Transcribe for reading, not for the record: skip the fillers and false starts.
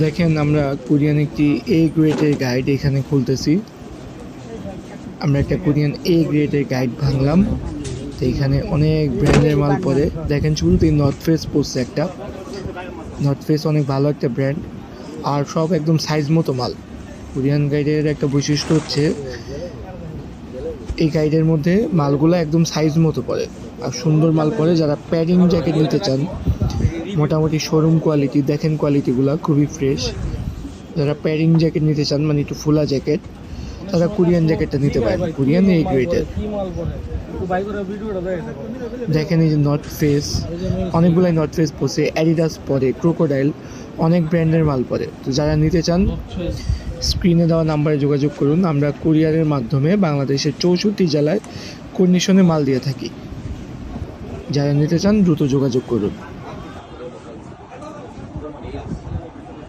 দেখেন আমরা কোরিয়ান একটি এ গ্রেডের গাইড এখানে খুলতেছি। আমরা একটা কোরিয়ান এ গ্রেডের গাইড ভাঙলাম। তো এখানে অনেক ব্র্যান্ডের মাল পড়ে। দেখেন শুরুতেই নর্থ ফেস পড়ছে একটা। নর্থ ফেস অনেক ভালো একটা ব্র্যান্ড, আর সব একদম সাইজ মতো মাল। কোরিয়ান গাইডের একটা বৈশিষ্ট্য হচ্ছে এই গাইডের মধ্যে মালগুলো একদম সাইজ মতো পড়ে আর সুন্দর মাল পড়ে। যারা প্যাডিং জ্যাকেট নিতে চান, মোটামুটি শোরুম কোয়ালিটি, দেখেন কোয়ালিটিগুলো খুবই ফ্রেশ। যারা প্যাডিং জ্যাকেট নিতে চান, মানে একটু ফুলা জ্যাকেট, তারা কোরিয়ান জ্যাকেটটা নিতে পারেন, কোরিয়ান এই গ্রেডের। দেখেন এই যে নর্থ ফেস, অনেকগুলাই নর্থ ফেস পড়ছে, অ্যাডিডাস পরে, ক্রোকোডাইল, অনেক ব্র্যান্ডের মাল পড়ে। তো যারা নিতে চান স্ক্রিনে দেওয়া নাম্বারে যোগাযোগ করুন। আমরা কুরিয়ারের মাধ্যমে বাংলাদেশের 64 জেলায় কন্ডিশনে মাল দিয়ে থাকি। যারা নিতে চান দ্রুত যোগাযোগ করুন।